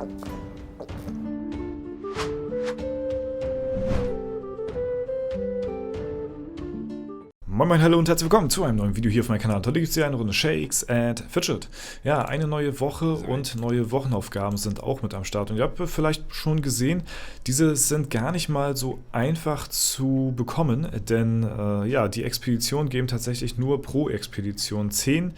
Moin Moin, hallo und herzlich willkommen zu einem neuen Video hier auf meinem Kanal. Heute gibt es hier eine Runde Shakes and Fidget. Ja, eine neue Woche und neue Wochenaufgaben sind auch mit am Start. Und ihr habt vielleicht schon gesehen, diese sind gar nicht mal so einfach zu bekommen, denn ja, die Expeditionen geben tatsächlich nur pro Expedition 10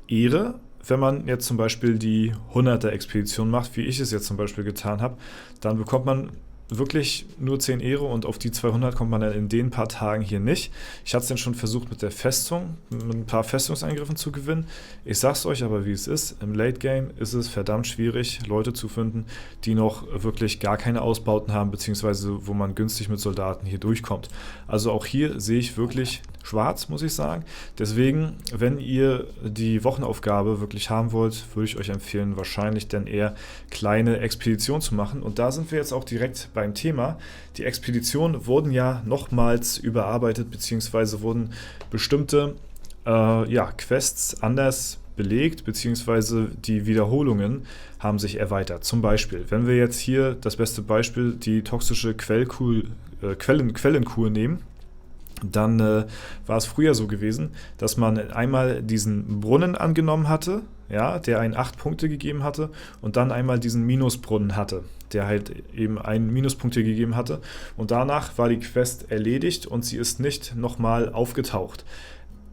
Ehre. Wenn man jetzt zum Beispiel die 100er-Expedition macht, wie ich es jetzt zum Beispiel getan habe, dann bekommt man wirklich nur 10 Ehre und auf die 200 kommt man dann in den paar Tagen hier nicht. Ich hatte es dann schon versucht mit der Festung, mit ein paar Festungsangriffen zu gewinnen. Ich sag's euch aber, wie es ist. Im Late Game ist es verdammt schwierig, Leute zu finden, die noch wirklich gar keine Ausbauten haben, beziehungsweise wo man günstig mit Soldaten hier durchkommt. Also auch hier sehe ich wirklich schwarz, muss ich sagen. Deswegen, wenn ihr die Wochenaufgabe wirklich haben wollt, würde ich euch empfehlen, wahrscheinlich dann eher kleine Expeditionen zu machen. Und da sind wir jetzt auch direkt beim Thema. Die Expeditionen wurden ja nochmals überarbeitet, beziehungsweise wurden bestimmte ja, Quests anders belegt, beziehungsweise die Wiederholungen haben sich erweitert. Zum Beispiel, wenn wir jetzt hier das beste Beispiel, die toxische Quellenkur nehmen, dann war es früher so gewesen, dass man einmal diesen Brunnen angenommen hatte, ja, der einen 8 Punkte gegeben hatte, und dann einmal diesen Minusbrunnen hatte, der halt eben einen Minuspunkt hier gegeben hatte. Und danach war die Quest erledigt und sie ist nicht nochmal aufgetaucht.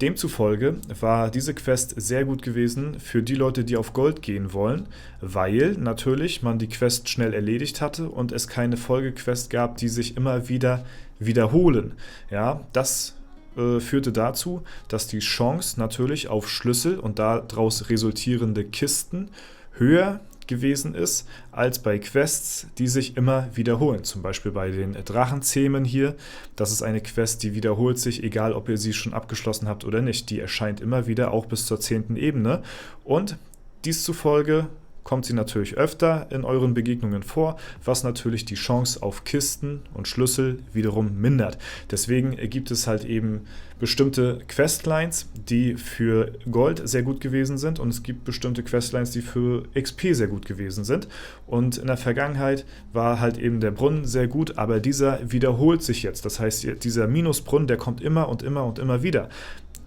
Demzufolge war diese Quest sehr gut gewesen für die Leute, die auf Gold gehen wollen, weil natürlich man die Quest schnell erledigt hatte und es keine Folgequest gab, die sich immer wieder wiederholen. Ja, das führte dazu, dass die Chance natürlich auf Schlüssel und daraus resultierende Kisten höher gewesen ist, als bei Quests, die sich immer wiederholen. Zum Beispiel bei den Drachenzähmen hier. Das ist eine Quest, die wiederholt sich, egal ob ihr sie schon abgeschlossen habt oder nicht. Die erscheint immer wieder, auch bis zur 10. Ebene. Und dies zufolge kommt sie natürlich öfter in euren Begegnungen vor, was natürlich die Chance auf Kisten und Schlüssel wiederum mindert. Deswegen gibt es halt eben bestimmte Questlines, die für Gold sehr gut gewesen sind, und es gibt bestimmte Questlines, die für XP sehr gut gewesen sind. Und in der Vergangenheit war halt eben der Brunnen sehr gut, aber dieser wiederholt sich jetzt. Das heißt, dieser Minusbrunnen, der kommt immer und immer und immer wieder.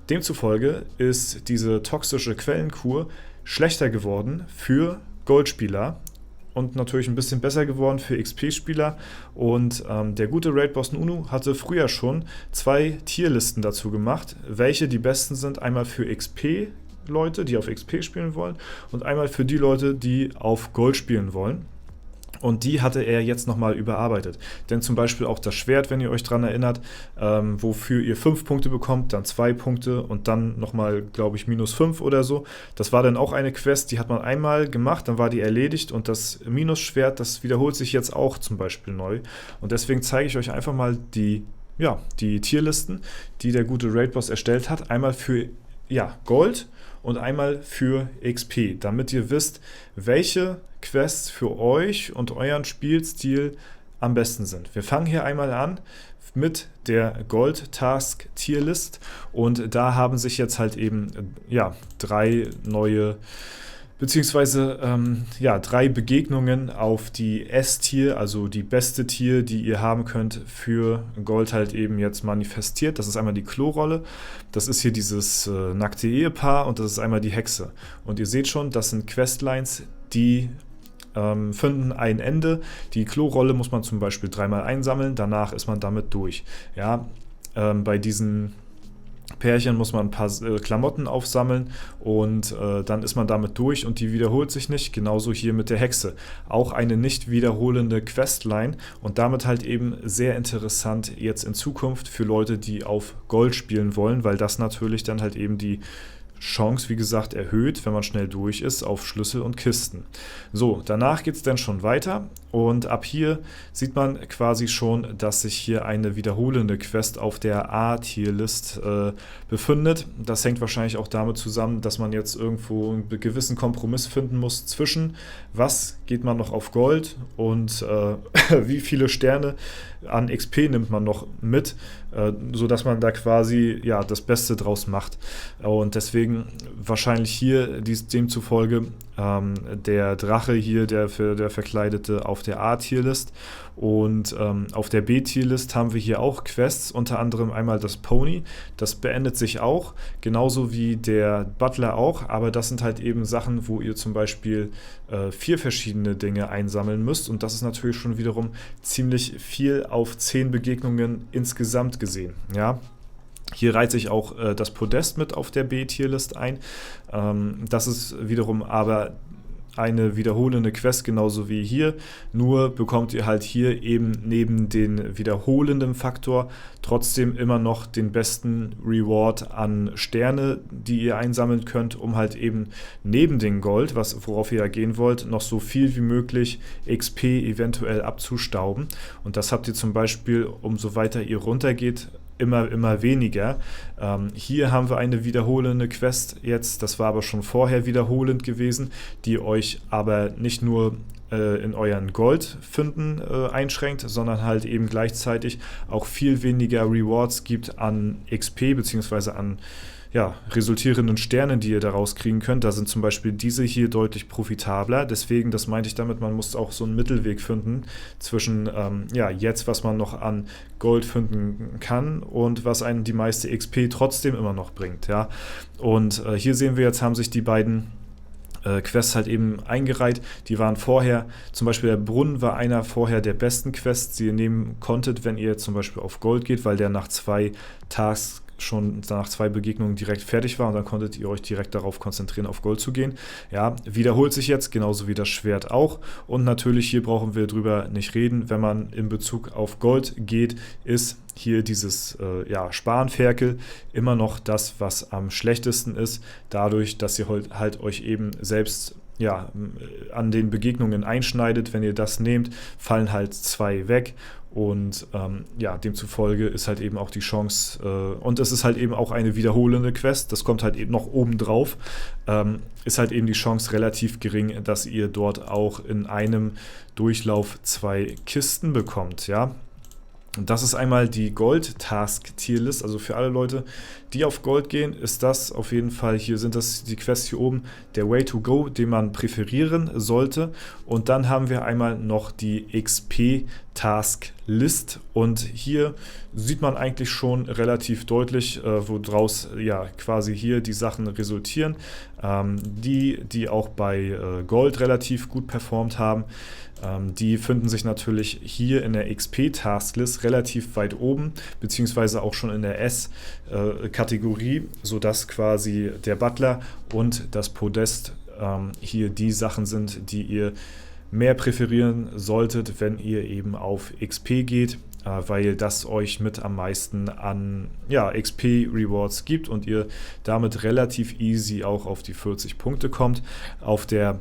Demzufolge ist diese toxische Quellenkur schlechter geworden für Goldspieler und natürlich ein bisschen besser geworden für XP-Spieler. Und der gute Raidboss Nunu hatte früher schon 2 Tierlisten dazu gemacht, welche die besten sind. Einmal für XP-Leute, die auf XP spielen wollen, und einmal für die Leute, die auf Gold spielen wollen. Und die hatte er jetzt nochmal überarbeitet. Denn zum Beispiel auch das Schwert, wenn ihr euch dran erinnert, wofür ihr 5 Punkte bekommt, dann 2 Punkte und dann nochmal, glaube ich, -5 oder so. Das war dann auch eine Quest, die hat man einmal gemacht, dann war die erledigt, und das Minusschwert, das wiederholt sich jetzt auch zum Beispiel neu. Und deswegen zeige ich euch einfach mal die Tierlisten, die der gute Raidboss erstellt hat. Einmal für Gold und einmal für XP, damit ihr wisst, welche Quests für euch und euren Spielstil am besten sind. Wir fangen hier einmal an mit der Gold Task Tierlist, und da haben sich jetzt halt eben 3 neue beziehungsweise 3 Begegnungen auf die S-Tier, also die beste Tier, die ihr haben könnt, für Gold halt eben jetzt manifestiert. Das ist einmal die Klorolle, das ist hier dieses nackte Ehepaar, und das ist einmal die Hexe. Und ihr seht schon, das sind Questlines, die finden ein Ende. Die Klorolle muss man zum Beispiel 3-mal einsammeln, danach ist man damit durch. Ja, bei diesen Pärchen muss man ein paar Klamotten aufsammeln, und dann ist man damit durch, und die wiederholt sich nicht. Genauso hier mit der Hexe. Auch eine nicht wiederholende Questline, und damit halt eben sehr interessant jetzt in Zukunft für Leute, die auf Gold spielen wollen, weil das natürlich dann halt eben die Chance, wie gesagt, erhöht, wenn man schnell durch ist, auf Schlüssel und Kisten. So, danach geht es dann schon weiter, und ab hier sieht man quasi schon, dass sich hier eine wiederholende Quest auf der A-Tierlist befindet. Das hängt wahrscheinlich auch damit zusammen, dass man jetzt irgendwo einen gewissen Kompromiss finden muss zwischen, was geht man noch auf Gold und wie viele Sterne an XP nimmt man noch mit, sodass man da quasi das Beste draus macht. Und deswegen deswegen wahrscheinlich hier demzufolge der Drache hier, der Verkleidete auf der A-Tierlist. Und auf der B-Tierlist haben wir hier auch Quests, unter anderem einmal das Pony. Das beendet sich auch, genauso wie der Butler auch, aber das sind halt eben Sachen, wo ihr zum Beispiel 4 verschiedene Dinge einsammeln müsst. Und das ist natürlich schon wiederum ziemlich viel auf 10 Begegnungen insgesamt gesehen. Ja. Hier reiht sich auch das Podest mit auf der B-Tierlist ein. Das ist wiederum aber eine wiederholende Quest, genauso wie hier. Nur bekommt ihr halt hier eben neben den wiederholenden Faktor trotzdem immer noch den besten Reward an Sterne, die ihr einsammeln könnt, um halt eben neben dem Gold, worauf ihr ja gehen wollt, noch so viel wie möglich XP eventuell abzustauben. Und das habt ihr zum Beispiel, umso weiter ihr runtergeht, immer weniger. Hier haben wir eine wiederholende Quest jetzt, das war aber schon vorher wiederholend gewesen, die euch aber nicht nur in euren Goldfunden einschränkt, sondern halt eben gleichzeitig auch viel weniger Rewards gibt an XP bzw. an resultierenden Sternen, die ihr daraus kriegen könnt. Da sind zum Beispiel diese hier deutlich profitabler. Deswegen, das meinte ich damit, man muss auch so einen Mittelweg finden zwischen jetzt, was man noch an Gold finden kann und was einen die meiste XP trotzdem immer noch bringt. Ja? Und hier sehen wir jetzt, haben sich die beiden Quests halt eben eingereiht. Die waren vorher, zum Beispiel der Brunnen war einer vorher der besten Quests, die ihr nehmen konntet, wenn ihr zum Beispiel auf Gold geht, weil der nach 2 Tasks schon nach 2 Begegnungen direkt fertig war und dann konntet ihr euch direkt darauf konzentrieren, auf Gold zu gehen. Ja, wiederholt sich jetzt, genauso wie das Schwert auch. Und natürlich, hier brauchen wir drüber nicht reden, wenn man in Bezug auf Gold geht, ist hier dieses Spanferkel immer noch das, was am schlechtesten ist, dadurch, dass ihr halt euch eben selbst an den Begegnungen einschneidet. Wenn ihr das nehmt, fallen halt 2 weg. Und demzufolge ist halt eben auch die Chance, und es ist halt eben auch eine wiederholende Quest, das kommt halt eben noch oben drauf, ist halt eben die Chance relativ gering, dass ihr dort auch in einem Durchlauf 2 Kisten bekommt, ja. Und das ist einmal die Gold-Task-Tierlist, also für alle Leute, die auf Gold gehen, ist das auf jeden Fall, hier sind das die Quests hier oben, der Way to Go, den man präferieren sollte. Und dann haben wir einmal noch die XP-Task-List und hier sieht man eigentlich schon relativ deutlich, woraus quasi hier die Sachen resultieren, die auch bei Gold relativ gut performt haben. Die finden sich natürlich hier in der XP-Tasklist relativ weit oben, beziehungsweise auch schon in der S-Kategorie, sodass quasi der Butler und das Podest hier die Sachen sind, die ihr mehr präferieren solltet, wenn ihr eben auf XP geht, weil das euch mit am meisten an XP-Rewards gibt und ihr damit relativ easy auch auf die 40 Punkte kommt. Auf der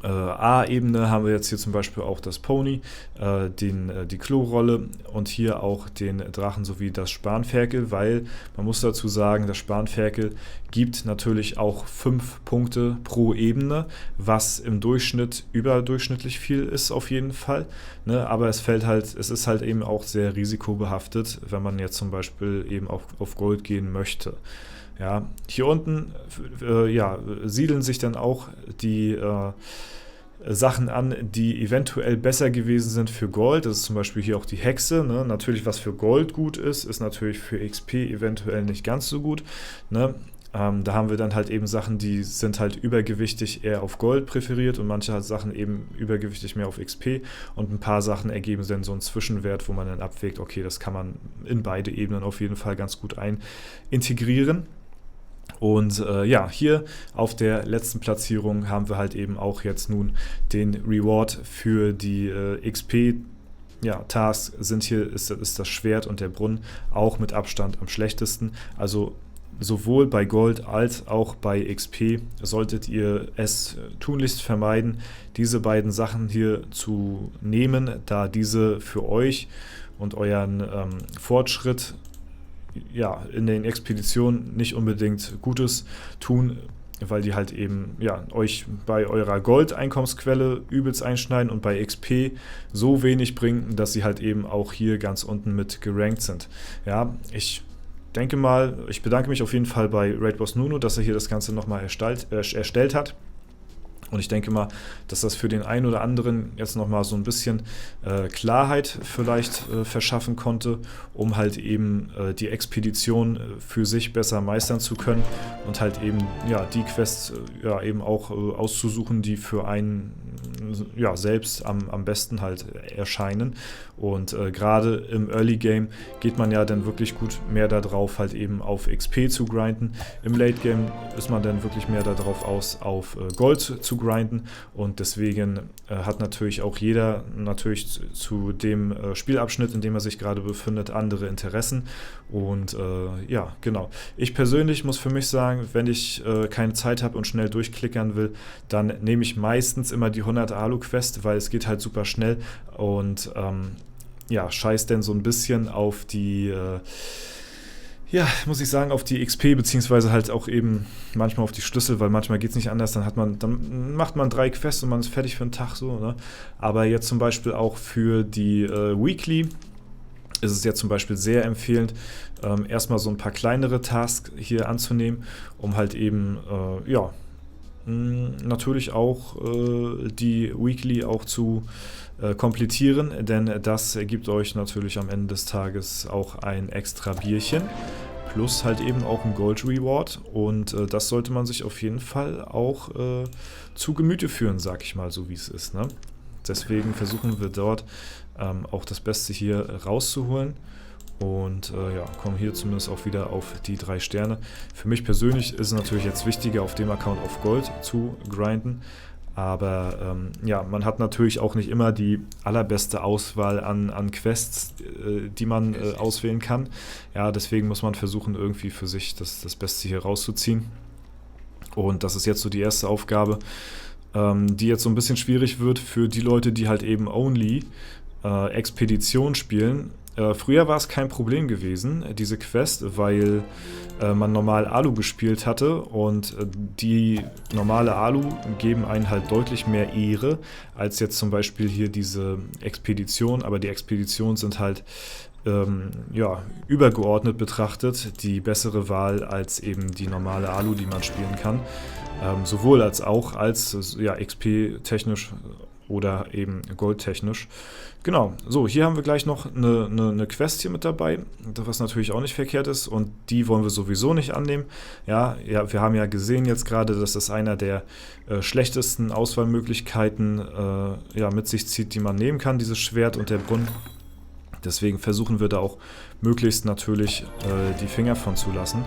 A-Ebene haben wir jetzt hier zum Beispiel auch das Pony, die Klorolle und hier auch den Drachen sowie das Spanferkel, weil man muss dazu sagen, das Spanferkel gibt natürlich auch 5 Punkte pro Ebene, was im Durchschnitt überdurchschnittlich viel ist auf jeden Fall, ne? Aber es ist halt eben auch sehr risikobehaftet, wenn man jetzt zum Beispiel eben auf Gold gehen möchte. Ja, hier unten siedeln sich dann auch die Sachen an, die eventuell besser gewesen sind für Gold. Das ist zum Beispiel hier auch die Hexe. Ne? Natürlich, was für Gold gut ist natürlich für XP eventuell nicht ganz so gut. Ne? Da haben wir dann halt eben Sachen, die sind halt übergewichtig eher auf Gold präferiert und manche halt Sachen eben übergewichtig mehr auf XP und ein paar Sachen ergeben dann so einen Zwischenwert, wo man dann abwägt, okay, das kann man in beide Ebenen auf jeden Fall ganz gut integrieren. Und hier auf der letzten Platzierung haben wir halt eben auch jetzt nun den Reward für die XP. Tasks ist das Schwert und der Brunnen auch mit Abstand am schlechtesten. Also sowohl bei Gold als auch bei XP solltet ihr es tunlichst vermeiden, diese beiden Sachen hier zu nehmen, da diese für euch und euren Fortschritt in den Expeditionen nicht unbedingt Gutes tun, weil die halt eben euch bei eurer Gold-Einkommensquelle übelst einschneiden und bei XP so wenig bringen, dass sie halt eben auch hier ganz unten mit gerankt sind. Ja, ich denke mal, ich bedanke mich auf jeden Fall bei Raid Boss Nuno, dass er hier das Ganze nochmal erstellt hat. Und ich denke mal, dass das für den einen oder anderen jetzt nochmal so ein bisschen Klarheit vielleicht verschaffen konnte, um halt eben die Expedition für sich besser meistern zu können und halt eben ja, die Quests ja, eben auch auszusuchen, die für einen ja, selbst am besten halt erscheinen. Und gerade im Early Game geht man ja dann wirklich gut mehr darauf, halt eben auf XP zu grinden. Im Late Game ist man dann wirklich mehr darauf aus, auf Gold zu grinden, und deswegen hat natürlich auch jeder natürlich zu dem Spielabschnitt, in dem er sich gerade befindet, andere Interessen. Und ja, genau. Ich persönlich muss für mich sagen, wenn ich keine Zeit habe und schnell durchklickern will, dann nehme ich meistens immer die 100 Alu-Quest, weil es geht halt super schnell und ja, scheiß denn so ein bisschen auf die ja, muss ich sagen, auf die XP, beziehungsweise halt auch eben manchmal auf die Schlüssel, weil manchmal geht es nicht anders, dann macht man 3 Quests und man ist fertig für einen Tag so, ne? Aber jetzt zum Beispiel auch für die Weekly ist es jetzt zum Beispiel sehr empfehlend, erstmal so ein paar kleinere Tasks hier anzunehmen, um halt eben, ja, natürlich auch die Weekly auch zu komplettieren, denn das ergibt euch natürlich am Ende des Tages auch ein extra Bierchen plus halt eben auch ein Gold Reward, und das sollte man sich auf jeden Fall auch zu Gemüte führen, sag ich mal, so wie es ist, ne? Deswegen versuchen wir dort auch das Beste hier rauszuholen. Und ja, kommen hier zumindest auch wieder auf die 3 Sterne. Für mich persönlich ist es natürlich jetzt wichtiger, auf dem Account auf Gold zu grinden. Aber ja, man hat natürlich auch nicht immer die allerbeste Auswahl an Quests, die man auswählen kann. Ja, deswegen muss man versuchen, irgendwie für sich das Beste hier rauszuziehen. Und das ist jetzt so die erste Aufgabe, die jetzt so ein bisschen schwierig wird für die Leute, die halt eben only Expedition spielen. Früher war es kein Problem gewesen, diese Quest, weil man normal Alu gespielt hatte, und die normale Alu geben einen halt deutlich mehr Ehre als jetzt zum Beispiel hier diese Expedition, aber die Expeditionen sind halt ja, übergeordnet betrachtet die bessere Wahl als eben die normale Alu, die man spielen kann. Sowohl als auch als ja, XP-technisch oder eben goldtechnisch. Genau, so, hier haben wir gleich noch eine Quest hier mit dabei, was natürlich auch nicht verkehrt ist, und die wollen wir sowieso nicht annehmen. Ja, wir haben ja gesehen jetzt gerade, dass das einer der schlechtesten Auswahlmöglichkeiten ja, mit sich zieht, die man nehmen kann, dieses Schwert und der Brunnen. Deswegen versuchen wir da auch möglichst natürlich die Finger von zu lassen.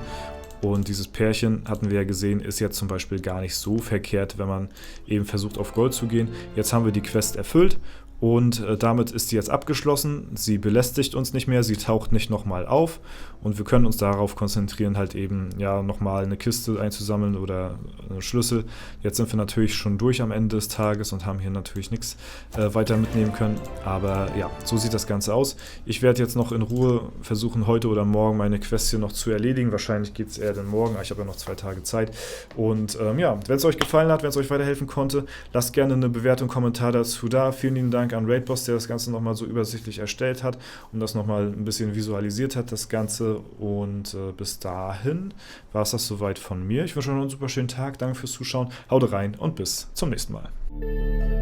Und dieses Pärchen, hatten wir ja gesehen, ist jetzt zum Beispiel gar nicht so verkehrt, wenn man eben versucht, auf Gold zu gehen. Jetzt haben wir die Quest erfüllt, und damit ist sie jetzt abgeschlossen. Sie belästigt uns nicht mehr, sie taucht nicht nochmal auf, und wir können uns darauf konzentrieren, halt eben ja nochmal eine Kiste einzusammeln oder einen Schlüssel. Jetzt sind wir natürlich schon durch am Ende des Tages und haben hier natürlich nichts weiter mitnehmen können, aber ja, so sieht das Ganze aus. Ich werde jetzt noch in Ruhe versuchen, heute oder morgen meine Quest hier noch zu erledigen. Wahrscheinlich geht es eher dann morgen, aber ich habe ja noch 2 Tage Zeit. Und ja, wenn es euch gefallen hat, wenn es euch weiterhelfen konnte, lasst gerne eine Bewertung, Kommentar dazu da. Vielen lieben Dank an Raid Boss, der das Ganze nochmal so übersichtlich erstellt hat und das nochmal ein bisschen visualisiert hat, das Ganze. Und bis dahin war es das soweit von mir. Ich wünsche euch noch einen super schönen Tag. Danke fürs Zuschauen. Haut rein und bis zum nächsten Mal.